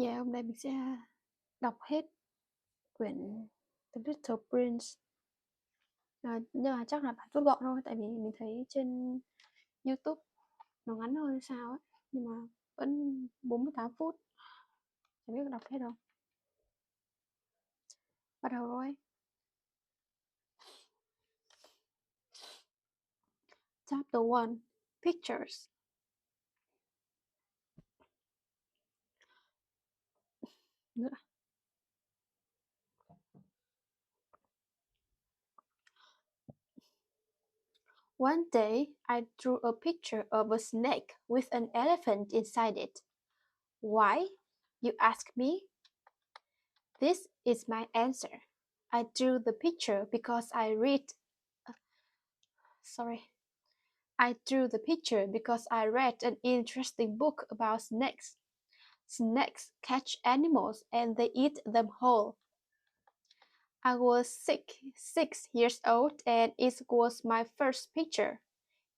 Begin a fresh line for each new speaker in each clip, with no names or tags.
Dạ, hôm nay mình sẽ đọc hết quyển The Little Prince. Nhưng mà chắc là bản rút gọn thôi, tại vì mình thấy trên YouTube nó ngắn hơn sao ấy. Nhưng mà vẫn 48 phút. Chẳng biết có đọc hết không. Bắt đầu thôi. Chapter 1. Pictures. Nữa. One day, I drew a picture of a snake with an elephant inside it. Why? You ask me? This is my answer. I drew the picture because I drew the picture because I read an interesting book about snakes. Snakes catch animals and they eat them whole. I was 6 years old and it was my first picture.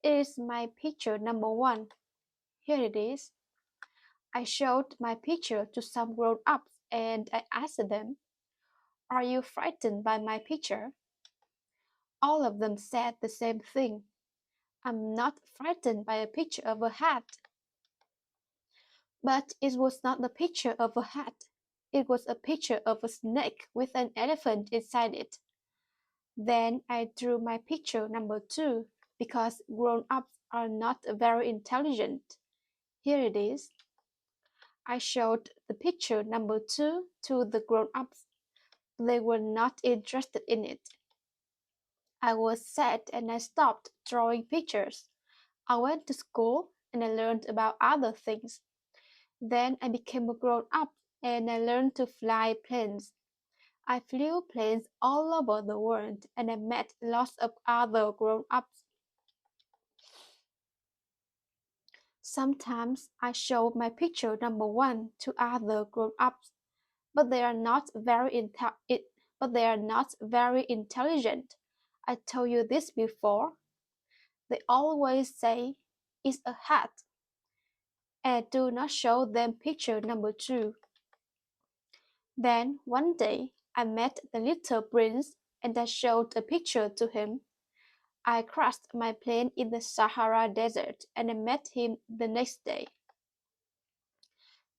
It is my picture number 1. Here it is. I showed my picture to some grown-ups and I asked them, "Are you frightened by my picture?" All of them said the same thing. I'm not frightened by a picture of a hat. But it was not the picture of a hat. It was a picture of a snake with an elephant inside it. Then I drew my picture number 2 because grown-ups are not very intelligent. Here it is. I showed the picture number 2 to the grown-ups. They were not interested in it. I was sad and I stopped drawing pictures. I went to school and I learned about other things. Then I became a grown-up and I learned to fly planes. I flew planes all over the world and I met lots of other grown-ups. Sometimes I show my picture number 1 to other grown-ups, but they are not very intelligent. I told you this before. They always say it's a hat. And I do not show them picture number 2. Then one day I met the little prince and I showed a picture to him. I crashed my plane in the Sahara Desert and I met him the next day.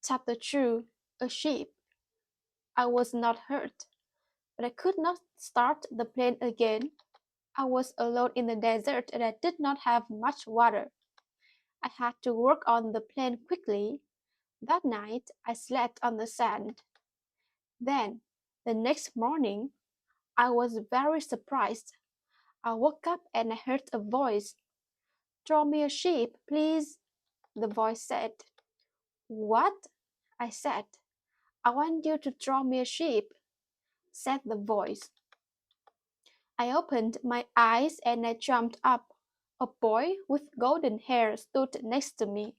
Chapter 2. A sheep. I was not hurt, but I could not start the plane again. I was alone in the desert and I did not have much water. I had to work on the plane quickly. That night I slept on the sand. Then, the next morning, I was very surprised. I woke up and I heard a voice. "Draw me a sheep, please," the voice said. "What?" I said. "I want you to draw me a sheep," said the voice. I opened my eyes and I jumped up. A boy with golden hair stood next to me.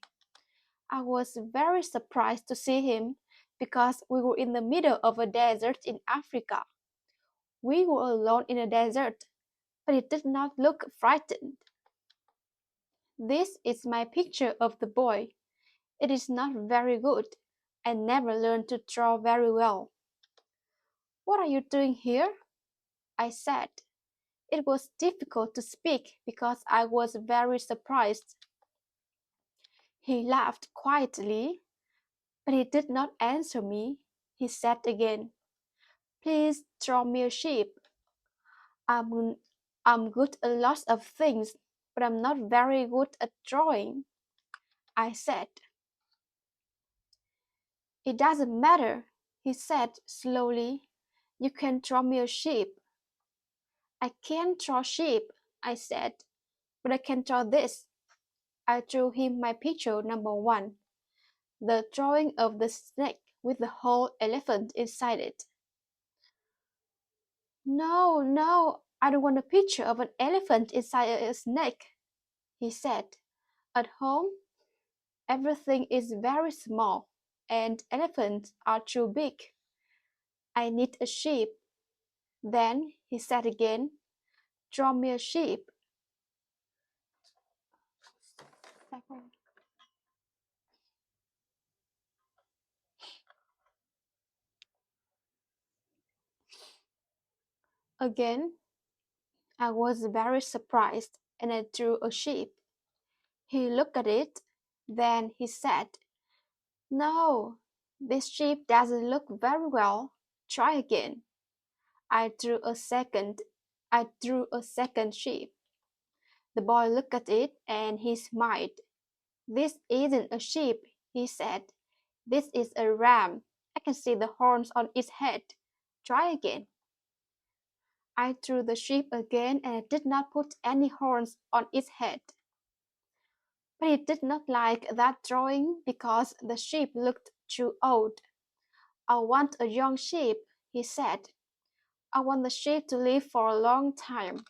I was very surprised to see him because we were in the middle of a desert in Africa. We were alone in a desert, but he did not look frightened. This is my picture of the boy. It is not very good. I never learned to draw very well. "What are you doing here?" I said. It was difficult to speak because I was very surprised. He laughed quietly, but he did not answer me. He said again, "Please draw me a sheep. I'm good at lots of things, but I'm not very good at drawing," I said. "It doesn't matter," he said slowly. "You can draw me a sheep." "I can't draw sheep," I said, "but I can draw this." I drew him my picture number 1, the drawing of the snake with the whole elephant inside it. "No, no, I don't want a picture of an elephant inside a snake," he said. "At home, everything is very small, and elephants are too big. I need a sheep." Then he said again, "Draw me a sheep." Again, I was very surprised and I drew a sheep. He looked at it, then he said, "No, this sheep doesn't look very well. Try again." I drew a second. I drew a second sheep. The boy looked at it and he smiled. "This isn't a sheep," he said. "This is a ram. I can see the horns on its head. Try again." I drew the sheep again and I did not put any horns on its head. But he did not like that drawing because the sheep looked too old. "I want a young sheep," he said. "I want the sheep to live for a long time."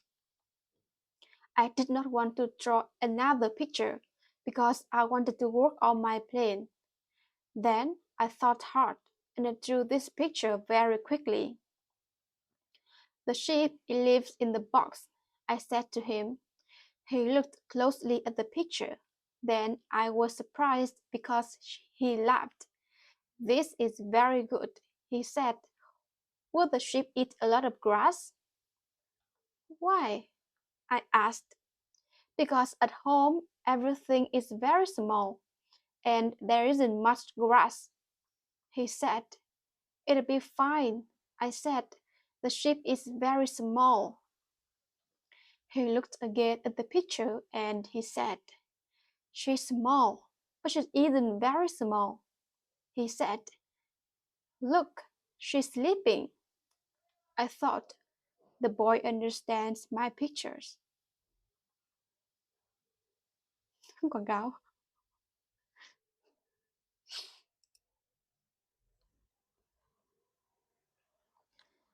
I did not want to draw another picture because I wanted to work on my plane. Then I thought hard and I drew this picture very quickly. "The sheep lives in the box," I said to him. He looked closely at the picture. Then I was surprised because he laughed. "This is very good," he said. "Will the sheep eat a lot of grass?" "Why?" I asked. "Because at home everything is very small and there isn't much grass," he said. "It'll be fine," I said. "The sheep is very small." He looked again at the picture and he said, "She's small, but she isn't very small," he said. "Look, she's sleeping." I thought, the boy understands my pictures. Quảng cáo.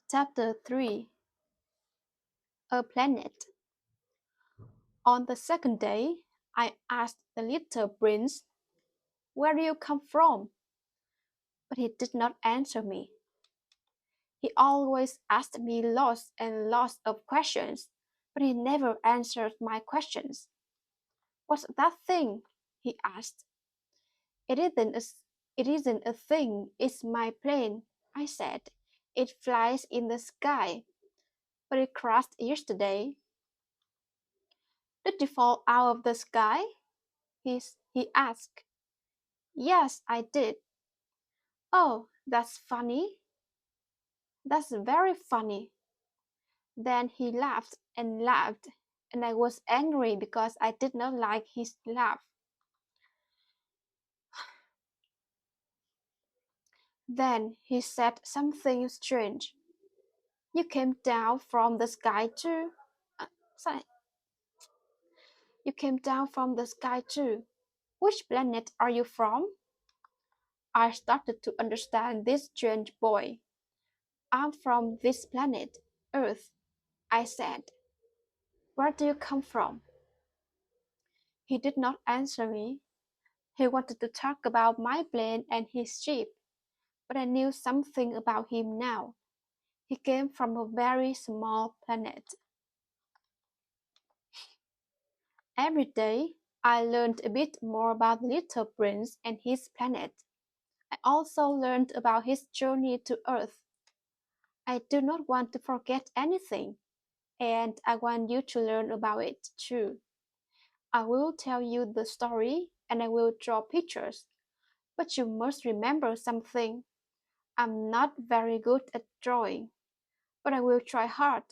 Chapter 3. A Planet. On the second day, I asked the little prince, "Where do you come from?" But he did not answer me. He always asked me lots and lots of questions, but he never answered my questions. "What's that thing?" he asked. "It isn't a, it isn't a thing, it's my plane," I said. "It flies in the sky, but it crashed yesterday." "Did you fall out of the sky?" he asked. "Yes, I did." "Oh, that's funny." "That's very funny." Then he laughed and laughed, and I was angry because I did not like his laugh. Then he said something strange. "You came down from the sky too?" Sorry. "You came down from the sky too. Which planet are you from?" I started to understand this strange boy. "I'm from this planet, Earth," I said. "Where do you come from?" He did not answer me. He wanted to talk about my plane and his ship, but I knew something about him now. He came from a very small planet. Every day, I learned a bit more about the little prince and his planet. I also learned about his journey to Earth. I do not want to forget anything, and I want you to learn about it too. I will tell you the story and I will draw pictures, but you must remember something. I'm not very good at drawing, but I will try hard.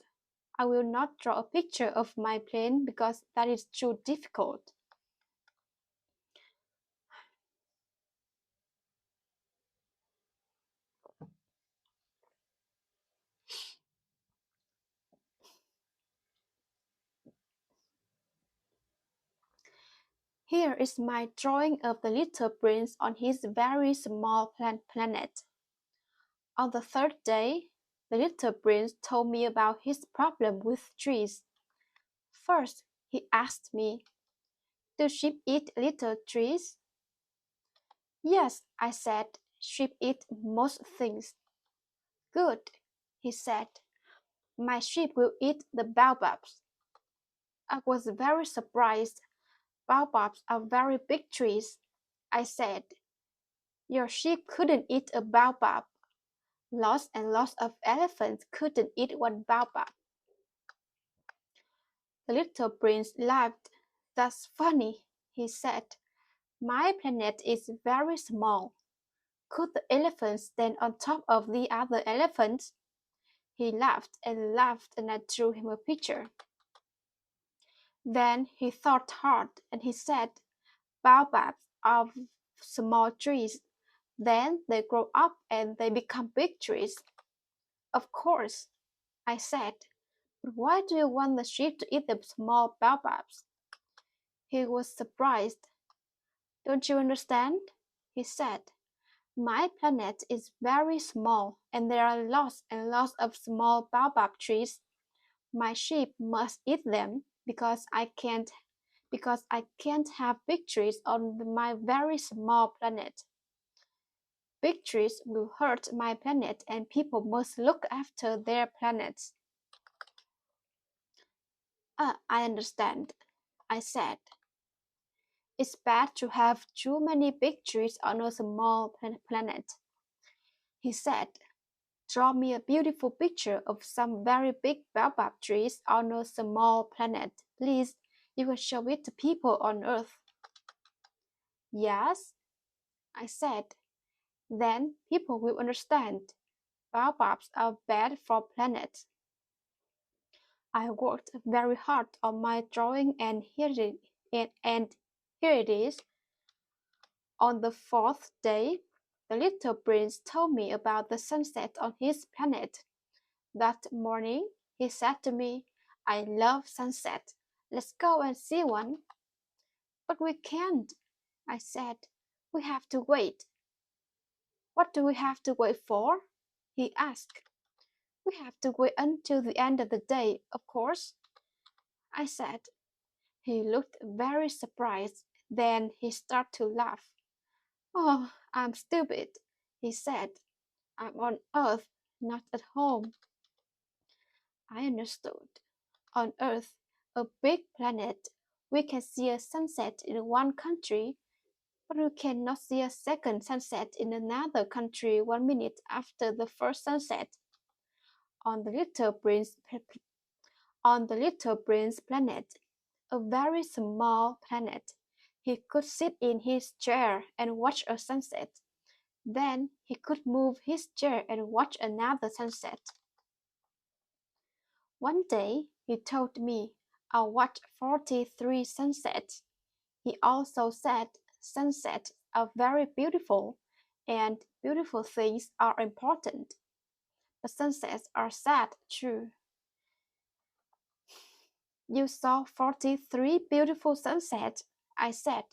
I will not draw a picture of my plane because that is too difficult. Here is my drawing of the little prince on his very small planet. On the third day, the little prince told me about his problem with trees. First, he asked me, "Do sheep eat little trees?" "Yes," I said, "sheep eat most things." "Good," he said, "my sheep will eat the baobabs." I was very surprised. "Baobabs are very big trees," I said. "Your sheep couldn't eat a baobab." Lots and lots of elephants couldn't eat one baobab. The little prince laughed. That's funny, he said. My planet is very small. Could the elephant stand on top of the other elephants? He laughed, and I drew him a picture. Then he thought hard and he said, baobabs are small trees. Then they grow up and they become big trees. Of course, I said, but why do you want the sheep to eat the small baobabs? He was surprised. Don't you understand? He said. My planet is very small and there are lots and lots of small baobab trees. My sheep must eat them because I can't have big trees on my very small planet. Big trees will hurt my planet and people must look after their planets. I understand, I said. It's bad to have too many big trees on a small planet. He said, draw me a beautiful picture of some very big baobab trees on a small planet. Please, you can show it to people on Earth. Yes, I said. Then people will understand. Baobabs are bad for planets. I worked very hard on my drawing and here it is. On the fourth day, the little prince told me about the sunset on his planet. That morning, he said to me, I love sunset. Let's go and see one. But we can't, I said. We have to wait. What do we have to wait for? He asked. We have to wait until the end of the day, of course, I said. He looked very surprised. Then he started to laugh. Oh, I'm stupid, he said. I'm on Earth, not at home. I understood. On Earth, a big planet, we can see a sunset in one country, but we cannot see a second sunset in another country 1 minute after the first sunset. On the little prince, on the little prince planet, a very small planet, he could sit in his chair and watch a sunset. Then he could move his chair and watch another sunset. One day he told me I watched 43 sunsets. He also said sunsets are very beautiful and beautiful things are important. But sunsets are sad too. You saw 43 beautiful sunsets, I said.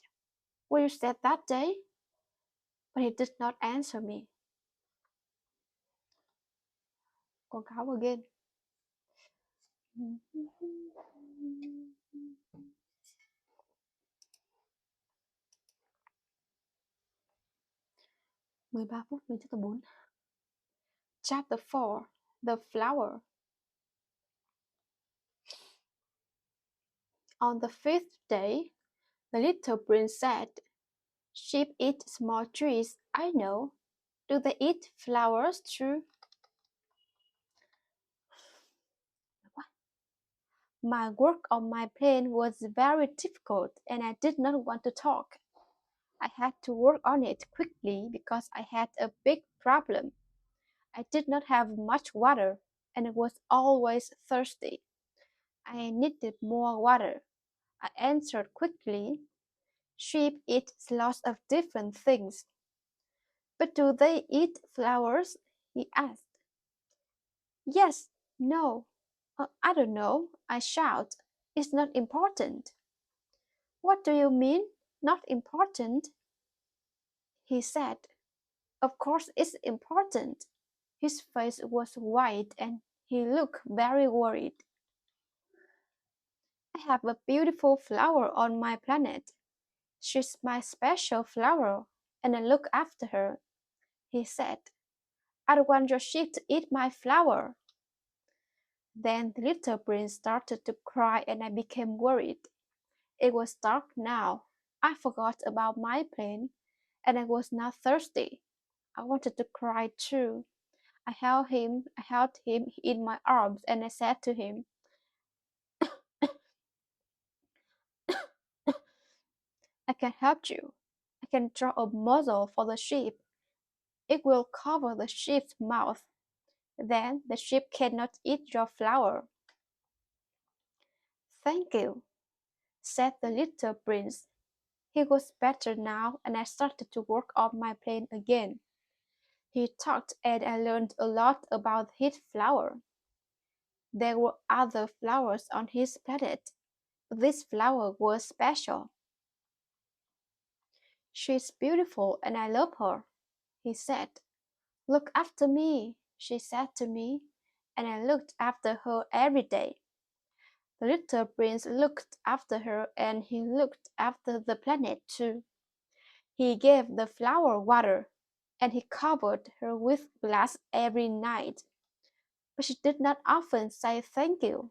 Were you sad that day? But he did not answer me. Quảng cáo again. 13 phút mình chapter 4. Chapter 4. The Flower. On the fifth day, the little prince said, sheep eat small trees, I know. Do they eat flowers too? My work on my plane was very difficult and I did not want to talk. I had to work on it quickly because I had a big problem. I did not have much water and was always thirsty. I needed more water. I answered quickly. Sheep eat lots of different things. But do they eat flowers? He asked. Yes, no. I don't know, I shout. It's not important. What do you mean, not important? He said. Of course it's important. His face was white and he looked very worried. I have a beautiful flower on my planet. She's my special flower, and I look after her, he said. I don't want your sheep to eat my flower. Then the little prince started to cry and I became worried. It was dark now. I forgot about my plane and I was not thirsty. I wanted to cry too. I held him in my arms and I said to him, I can help you. I can draw a muzzle for the sheep. It will cover the sheep's mouth. Then the sheep cannot eat your flour. Thank you, said the little prince. He was better now, and I started to work on my plan again. He talked, and I learned a lot about his flower. There were other flowers on his planet, but this flower was special. She's beautiful, and I love her, he said. Look after me, she said to me, and I looked after her every day. The little prince looked after her, and he looked after the planet too. He gave the flower water, and he covered her with glass every night. But she did not often say thank you.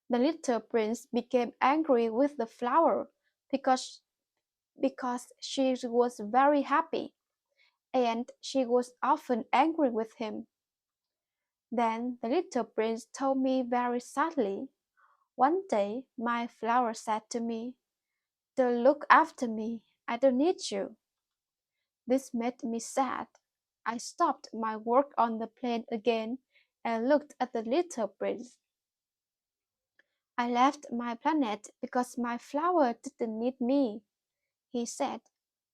The little prince became angry with the flower because, because she was very happy, and she was often angry with him. Then the little prince told me very sadly, one day my flower said to me, don't look after me, I don't need you. This made me sad. I stopped my work on the plane again and looked at the little prince. I left my planet because my flower didn't need me, he said.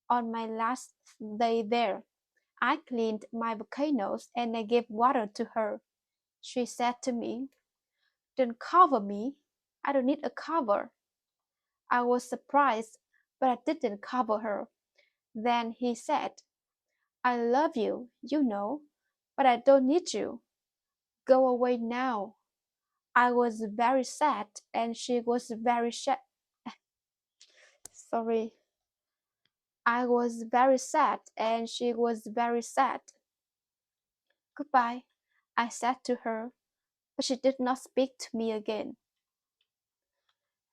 On my last day there, I cleaned my volcanoes and I gave water to her. She said to me, don't cover me. I don't need a cover. I was surprised, but I didn't cover her. Then he said, I love you, you know, but I don't need you. Go away now. I was very sad and she was very sad. Sorry. I was very sad and she was very sad. Goodbye, I said to her, but she did not speak to me again.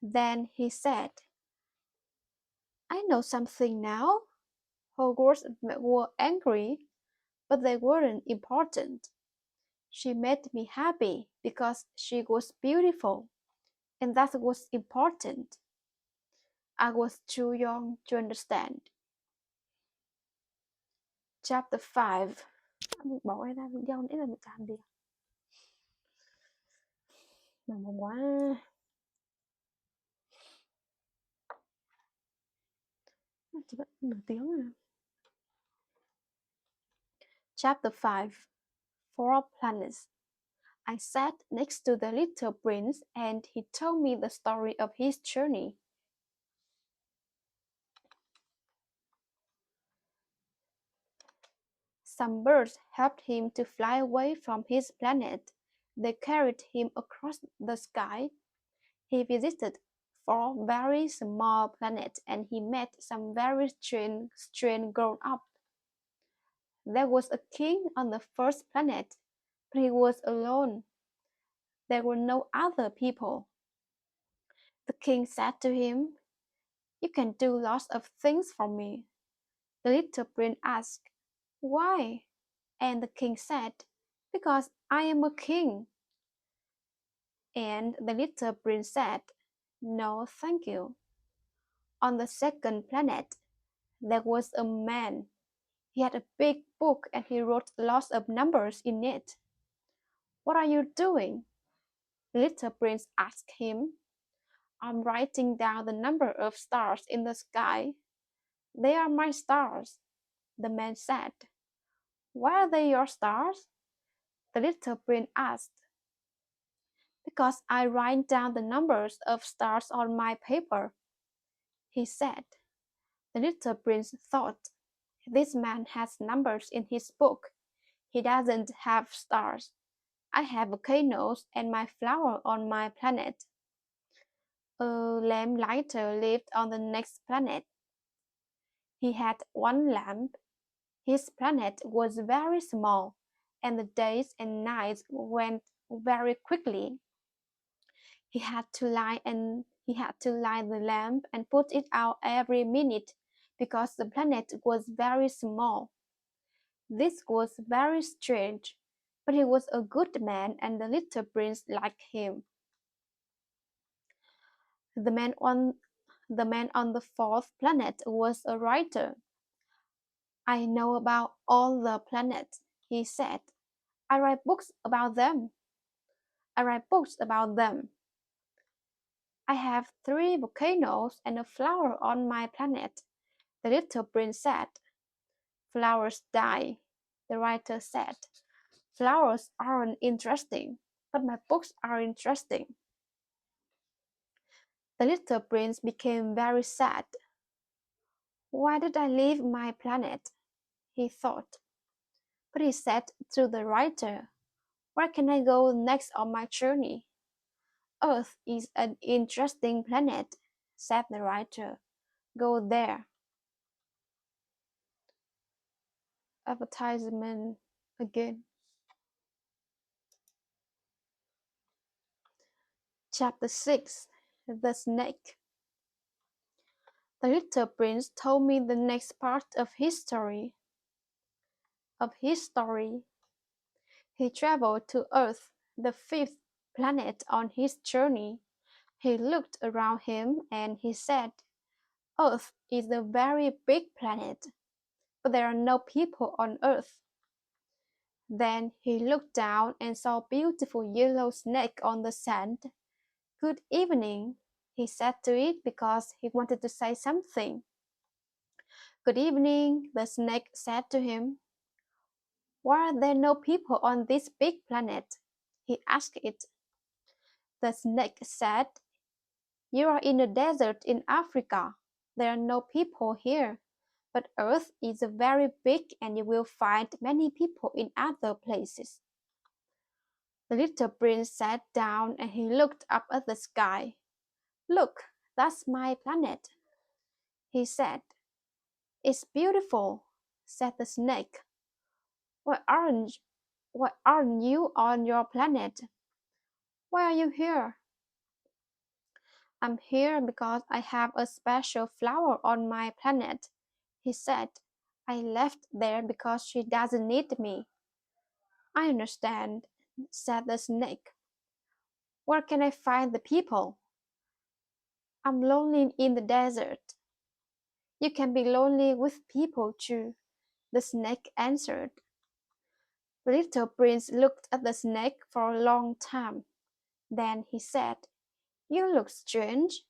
Then he said, I know something now. Her words were angry, but they weren't important. She made me happy because she was beautiful, and that was important. I was too young to understand. Chapter 5. Mình bỏ ra mình dâu nãy là mình làm gì mà quá chỉ có nửa tiếng à. Chapter 5. Four planets. I sat next to the little prince and he told me the story of his journey. Some birds helped him to fly away from his planet. They carried him across the sky. He visited four very small planets and he met some very strange grown-up. There was a king on the first planet, but he was alone. There were no other people. The king said to him, you can do lots of things for me. The little prince asked, why? And the king said, because I am a king. And the little prince said, no, thank you. On the second planet, there was a man. He had a big book and he wrote lots of numbers in it. What are you doing? The little prince asked him. I'm writing down the number of stars in the sky. They are my stars, the man said. Why are they your stars? The little prince asked. Because I write down the numbers of stars on my paper, he said. The little prince thought, this man has numbers in his book. He doesn't have stars. I have volcanoes and my flower on my planet. A lamplighter lived on the next planet. He had one lamp. His planet was very small, and the days and nights went very quickly. He had to light the lamp and put it out every minute because the planet was very small. This was very strange, but he was a good man and the little prince liked him. The man on the man on the fourth planet was a writer. I know about all the planets, he said. I write books about them. I write books about them. I have three volcanoes and a flower on my planet, the little prince said. Flowers die, the writer said. Flowers aren't interesting, but my books are interesting. The little prince became very sad. Why did I leave my planet? He thought. But he said to the writer, where can I go next on my journey? Earth is an interesting planet, said the writer. Go there. Advertisement again. Chapter 6. The Snake. The little prince told me the next part of his story. He traveled to Earth, the fifth planet on his journey. He looked around him and he said, Earth is a very big planet, but there are no people on Earth. Then he looked down and saw a beautiful yellow snake on the sand. Good evening, he said to it because he wanted to say something. Good evening, the snake said to him. Why are there no people on this big planet? He asked it. The snake said, You are in a desert in Africa. There are no people here. But Earth is very big and you will find many people in other places. The little prince sat down and he looked up at the sky. Look, that's my planet, he said. It's beautiful, said the snake. Why aren't, why aren't you on your planet? Why are you here? I'm here because I have a special flower on my planet, he said. I left there because she doesn't need me. I understand, said the snake. Where can I find the people? I'm lonely in the desert. You can be lonely with people too, the snake answered. The little prince looked at the snake for a long time. Then he said, You look strange.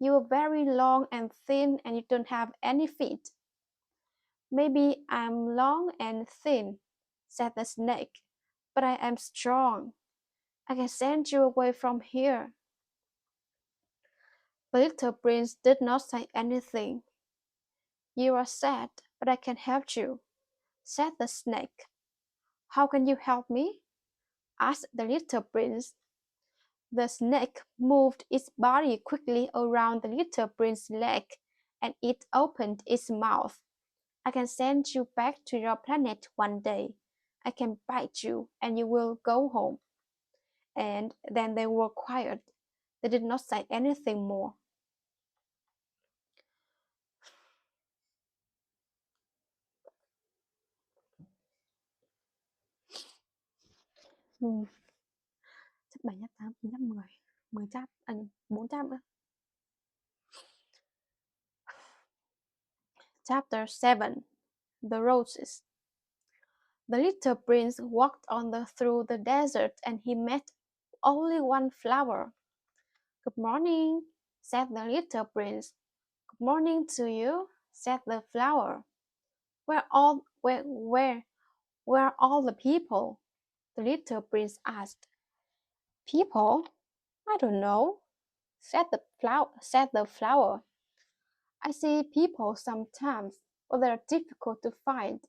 You are very long and thin and you don't have any feet. Maybe I'm long and thin, said the snake, but I am strong. I can send you away from here. The little prince did not say anything. You are sad, but I can help you, said the snake. How can you help me? Asked the little prince. The snake moved its body quickly around the little prince's leg and it opened its mouth. I can send you back to your planet one day. I can bite you and you will go home. And then they were quiet. They did not say anything more. Ừ. Chắc 7 nhắc 8, 9 nhắc 10. 10 chap, 4 chap nữa. Chapter 7. The Roses. The little prince walked through the desert and he met only one flower. Good morning, said the little prince. Good morning to you, said the flower. Where are all the people? The little prince asked. People? I don't know, said the flower. I see people sometimes, but they're difficult to find.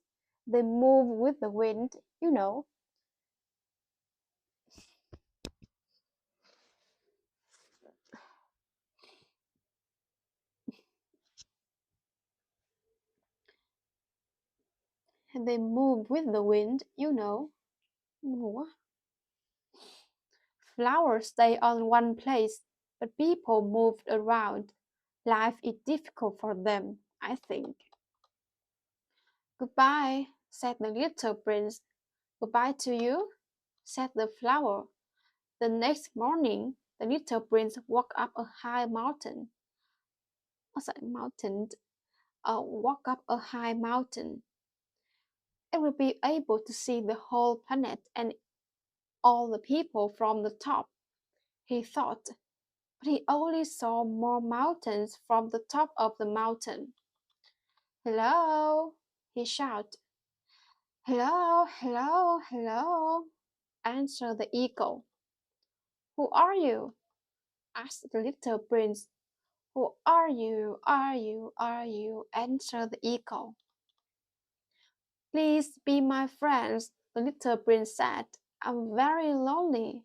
They move with the wind, you know. They move with the wind, you know. Flowers stay on one place, but people move around. Life is difficult for them, I think. Goodbye. said the little prince. Goodbye to you, said the flower. The next morning, the little prince walked up a high mountain. Walk up a high mountain. It will be able to see the whole planet and all the people from the top, he thought. But he only saw more mountains from the top of the mountain. Hello, he shouted. Hello, hello, hello, answered the eagle. Who are you? Asked the little prince. Who are you? Are you? Answered the eagle. Please be my friends, the little prince said. I'm very lonely.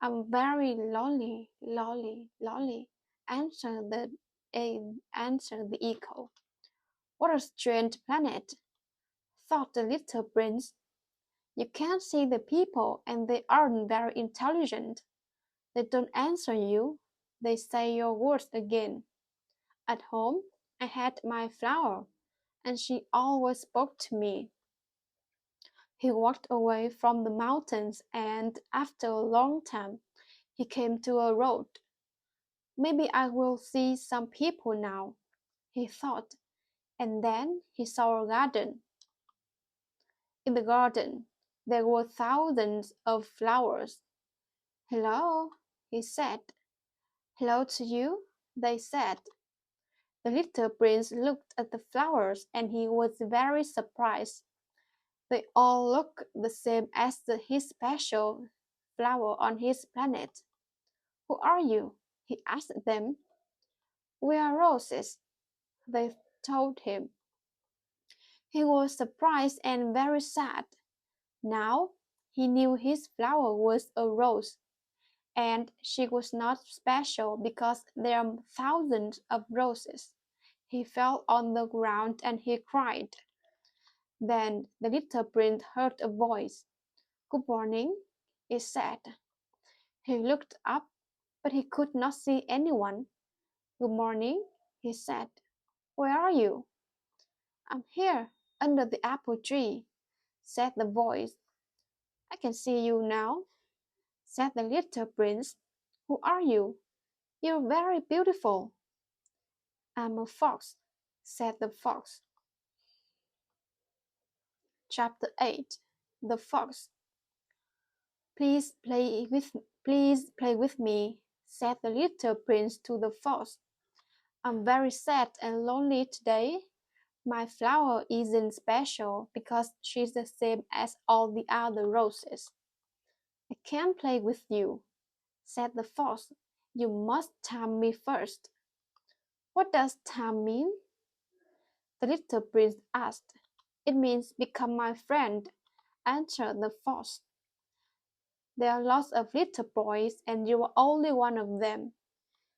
I'm very lonely, answered answered the eagle. What a strange planet, thought the little prince. You can't see the people and they aren't very intelligent. They don't answer you. They say your words again. At home, I had my flower, and she always spoke to me. He walked away from the mountains, and after a long time, he came to a road. Maybe I will see some people now, he thought, and then he saw a garden. In the garden, there were thousands of flowers. Hello, he said. Hello to you, they said. The little prince looked at the flowers and he was very surprised. They all looked the same as his special flower on his planet. Who are you? He asked them. We are roses, they told him. He was surprised and very sad. Now he knew his flower was a rose, and she was not special because there are thousands of roses. He fell on the ground and he cried. Then the little prince heard a voice. Good morning, it said. He looked up, but he could not see anyone. Good morning, he said. Where are you? I'm here, under the apple tree, said the voice. I can see you now, said the little prince. Who are you? You're very beautiful. I'm a fox, said the fox. Chapter 8. The Fox. Please play with me, said the little prince to the fox. I'm very sad and lonely today. My flower isn't special because she's the same as all the other roses. I can't play with you, said the fox. You must tame me first. What does tame mean? The little prince asked. It means become my friend, answered the fox. There are lots of little boys, and you are only one of them.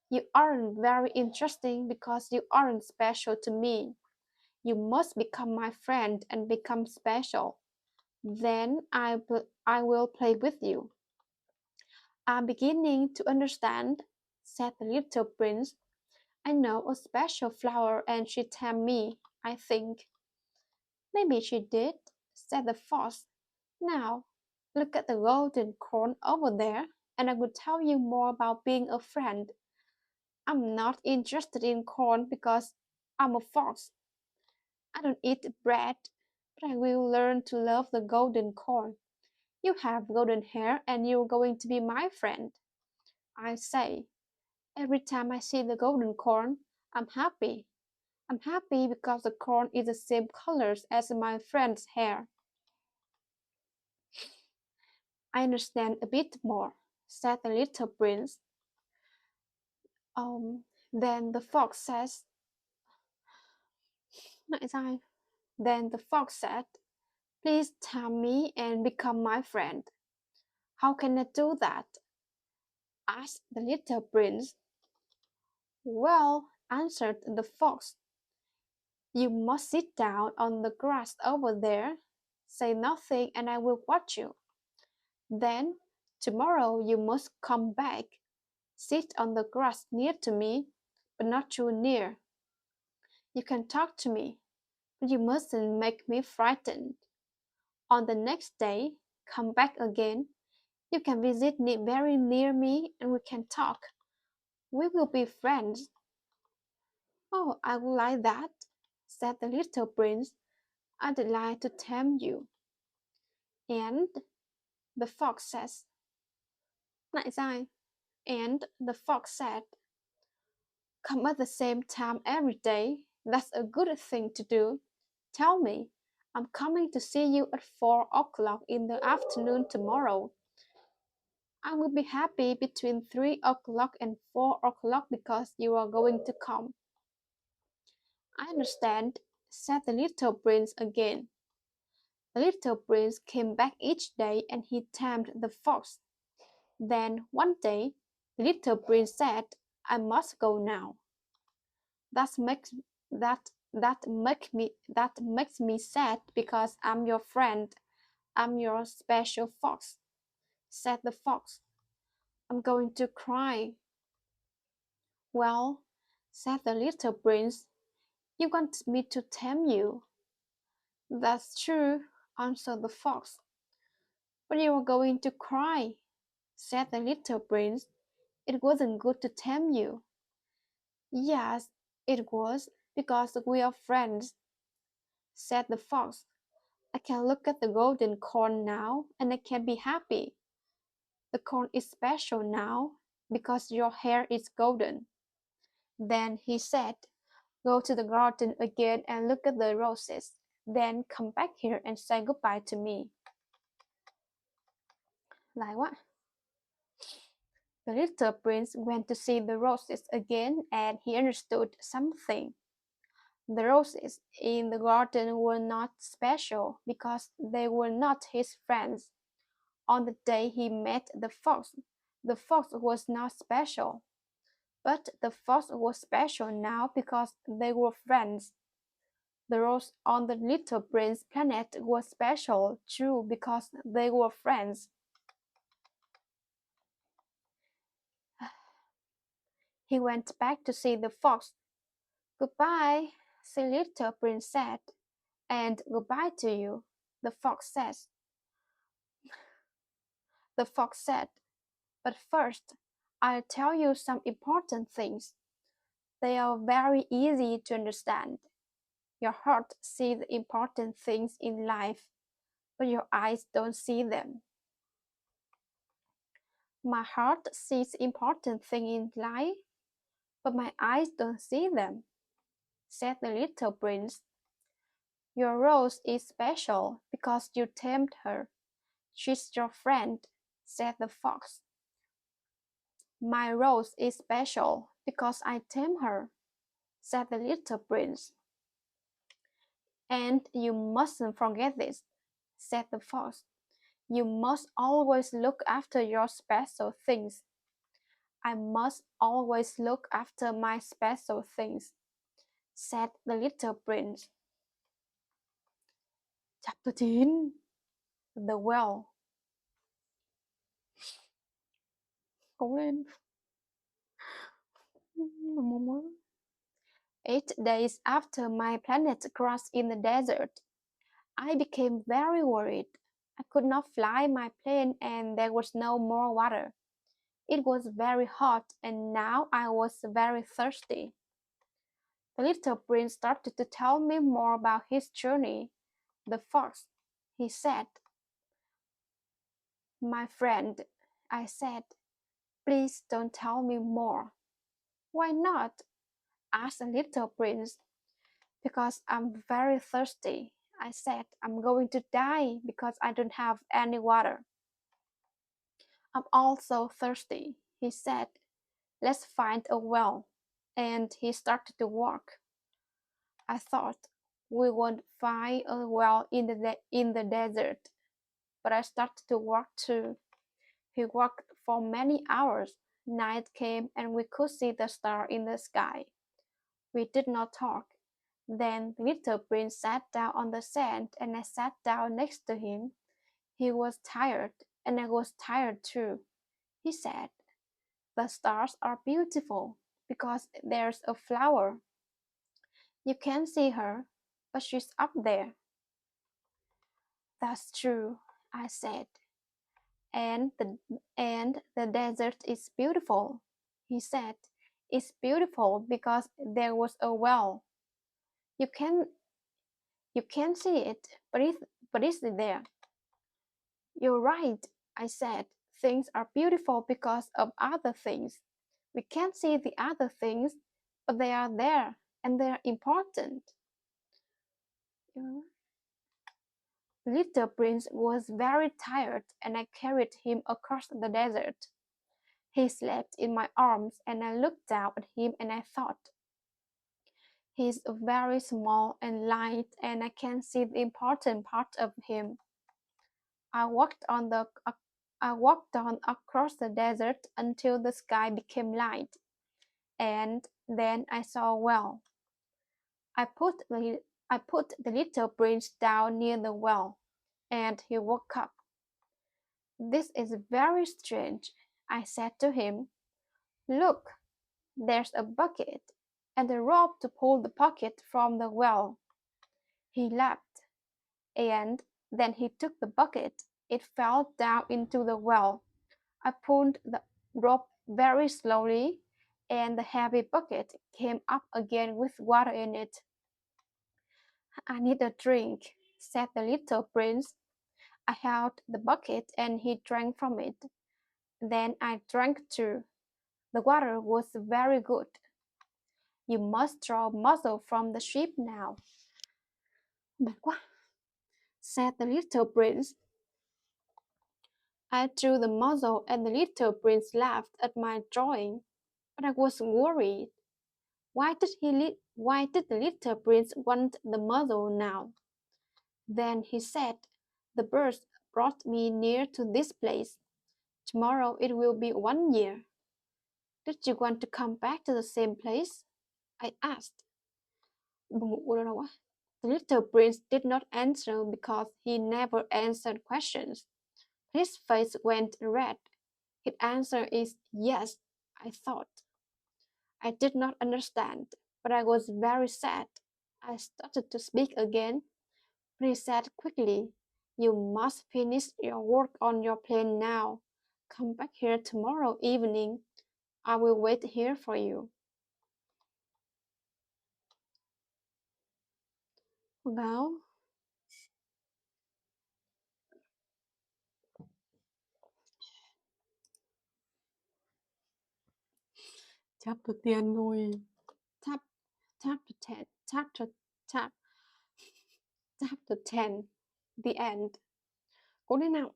You aren't very interesting because you aren't special to me. You must become my friend and become special. Then I will play with you. I'm beginning to understand, said the little prince. I know a special flower and she tamed me, I think. Maybe she did, said the fox. Now, look at the golden corn over there, and I will tell you more about being a friend. I'm not interested in corn because I'm a fox. I don't eat bread, but I will learn to love the golden corn. You have golden hair and you're going to be my friend. I say, every time I see the golden corn, I'm happy. I'm happy because the corn is the same colors as my friend's hair. I understand a bit more, said the little prince. Then the fox says, Then the fox said, Please tame me and become my friend. How can I do that? Asked the little prince. Well, answered the fox, you must sit down on the grass over there. Say nothing and I will watch you. Then, tomorrow you must come back. Sit on the grass near to me, but not too near. You can talk to me, You mustn't make me frightened. On the next day, come back again. You can visit me very near me and we can talk. We will be friends. Oh, I would like that, said the little prince. I'd like to tame you. And the fox says, Lại sai. And the fox said, come at the same time every day. That's a good thing to do. Tell me, I'm coming to see you at 4 o'clock in the afternoon tomorrow. I will be happy between 3 o'clock and 4 o'clock because you are going to come. I understand, said the little prince again. The little prince came back each day and he tamed the fox. Then one day, the little prince said, I must go now. That makes me sad because I'm your friend. I'm your special fox, said the fox. I'm going to cry. Well, said the little prince, you want me to tame you. That's true, answered the fox. But you are going to cry, said the little prince. It wasn't good to tame you. Yes, it was, because we are friends, said the fox. I can look at the golden corn now and I can be happy. The corn is special now because your hair is golden. Then he said, go to the garden again and look at the roses. Then come back here and say goodbye to me. Lại quá. The little prince went to see the roses again and he understood something. The roses in the garden were not special because they were not his friends. On the day he met the fox was not special. But the fox was special now because they were friends. The rose on the little prince planet was special too because they were friends. He went back to see the fox. Goodbye, the little prince said. And goodbye to you, the fox says. The fox said, but first, I'll tell you some important things. They are very easy to understand. Your heart sees the important things in life, but your eyes don't see them. My heart sees important things in life, but my eyes don't see them, said the little prince. Your rose is special because you tamed her. She's your friend, said the fox. My rose is special because I tamed her, said the little prince. And you mustn't forget this, said the fox. You must always look after your special things. I must always look after my special things, said the little prince. Chapter 9. The Well. Cố lên. 8 days after my planet crossed in the desert, I became very worried. I could not fly my plane and there was no more water. It was very hot and now I was very thirsty. The little prince started to tell me more about his journey. The fox, he said. My friend, I said, please don't tell me more. Why not? Asked the little prince. Because I'm very thirsty. I said, I'm going to die because I don't have any water. I'm also thirsty, he said. Let's find a well. And he started to walk. I thought we would find a well in the desert, but I started to walk too. He walked for many hours. Night came and we could see the star in the sky. We did not talk. Then the little prince sat down on the sand and I sat down next to him. He was tired and I was tired too. He said, the stars are beautiful because there's a flower. You can see her. but she's up there. That's true, I said. And the desert is beautiful, he said. It's beautiful because there was a well. You can you can see it, but it's there. You're right, I said. Things are beautiful because of other things. We can't see the other things, but they are there and they are important. The little prince was very tired and I carried him across the desert. He slept in my arms and I looked down at him and I thought, he's very small and light and I can't see the important part of him. I walked on the I walked on across the desert until the sky became light, and then I saw a well. I put the little prince down near the well, and he woke up. This is very strange, I said to him. Look, there's a bucket and a rope to pull the bucket from the well. He laughed, and then he took the bucket. It fell down into the well. I pulled the rope very slowly, and the heavy bucket came up again with water in it. I need a drink, said the little prince. I held the bucket and he drank from it. Then I drank too. The water was very good. You must draw a muzzle from the sheep now. Mệt quá, said the little prince. I drew the muzzle and the little prince laughed at my drawing, but I was worried. Why did the little prince want the muzzle now? Then he said, the birds brought me near to this place. Tomorrow it will be 1 year. Did you want to come back to the same place? I asked. The little prince did not answer because he never answered questions. His face went red. His answer is yes, I thought. I did not understand, but I was very sad. I started to speak again, but he said quickly, you must finish your work on your plane now. Come back here tomorrow evening. I will wait here for you. Báo chapter 10 thôi. Chapter 10. Chapter 10. The end. Cố đến nào.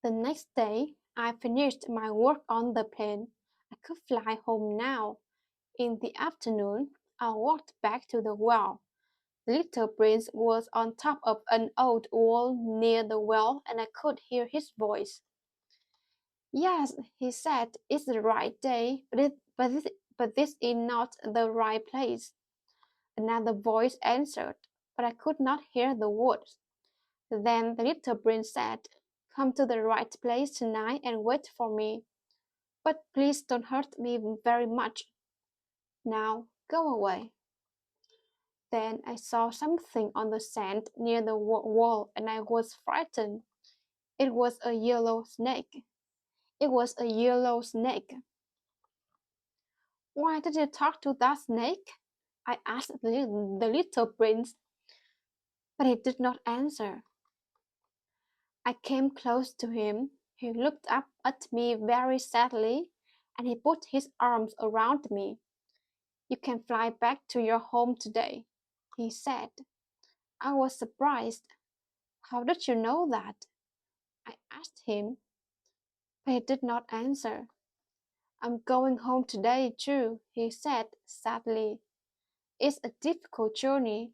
The next day, I finished my work on the plane. I could fly home now. In the afternoon, I walked back to the well. The little prince was on top of an old wall near the well, and I could hear his voice. Yes, he said, it's the right day, but this is not the right place. Another voice answered, but I could not hear the words. Then the little prince said, come to the right place tonight and wait for me. But please don't hurt me very much. Now, go away. Then I saw something on the sand near the wall and I was frightened. It was a yellow snake. It was a yellow snake. Why did you talk to that snake? I asked the little prince, but he did not answer. I came close to him. He looked up at me very sadly, and he put his arms around me. You can fly back to your home today, he said. I was surprised. How did you know that? I asked him, but he did not answer. I'm going home today too, he said sadly. It's a difficult journey,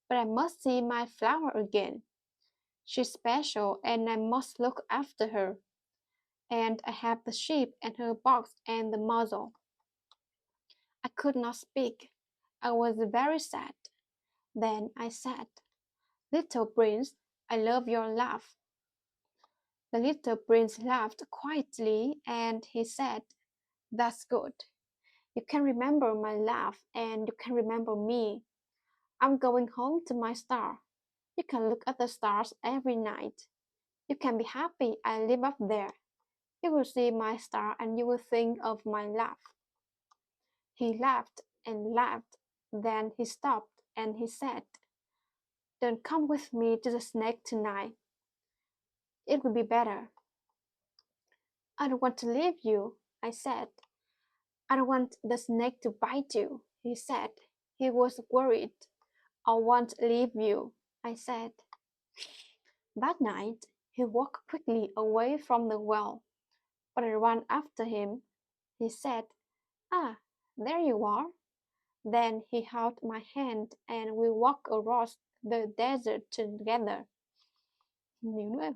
but I must see my flower again. She's special and I must look after her. And I have the sheep and her box and the muzzle. I could not speak. I was very sad. Then I said, Little prince, I love your laugh. The little prince laughed quietly and he said, that's good. You can remember my laugh and you can remember me. I'm going home to my star. You can look at the stars every night. You can be happy I live up there. You will see my star and you will think of my laugh. He laughed and laughed. Then he stopped and he said, Don't come with me to the snake tonight. It will be better. I don't want to leave you, I said. I don't want the snake to bite you, he said. He was worried. I won't leave you, I said. That night, he walked quickly away from the well, but I ran after him. He said, Ah, there you are. Then he held my hand and we walked across the desert together. You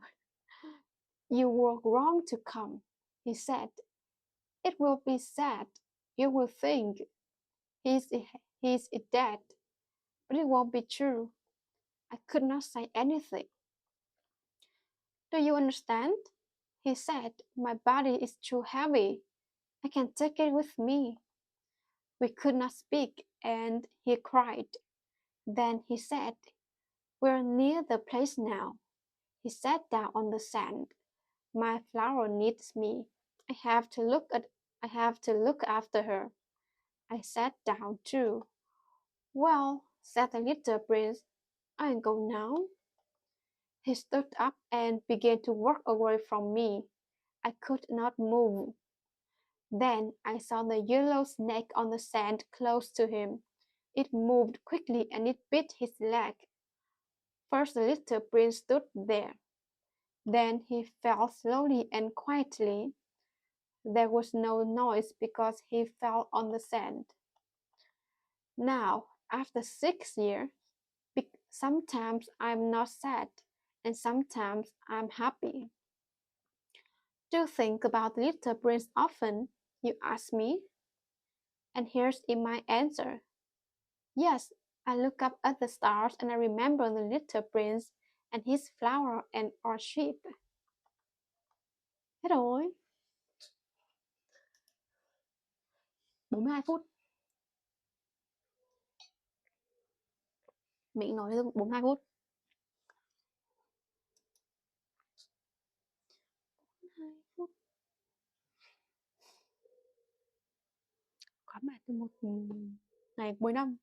were wrong to come, he said. It will be sad. You will think he's, he's dead, but it won't be true. I could not say anything. Do you understand? He said, My body is too heavy. I can take it with me. We could not speak, and he cried. Then he said, We're near the place now. He sat down on the sand. My flower needs me. I have to look at I have to look after her. I sat down too. Well, said the little prince, I'll go now. He stood up and began to walk away from me. I could not move. Then I saw the yellow snake on the sand close to him. It moved quickly and it bit his leg. First the little prince stood there. Then he fell slowly and quietly. There was no noise because he fell on the sand. Now, after 6 years, sometimes I'm not sad and sometimes I'm happy. Do you think about little prince often? You ask me. And here's my answer. Yes, I look up at the stars and I remember the little prince and his flower and our sheep. Hết rồi, 42 phút. Mình nói được 42 phút. 2 phút. Khóa bài từ một ngày cuối năm.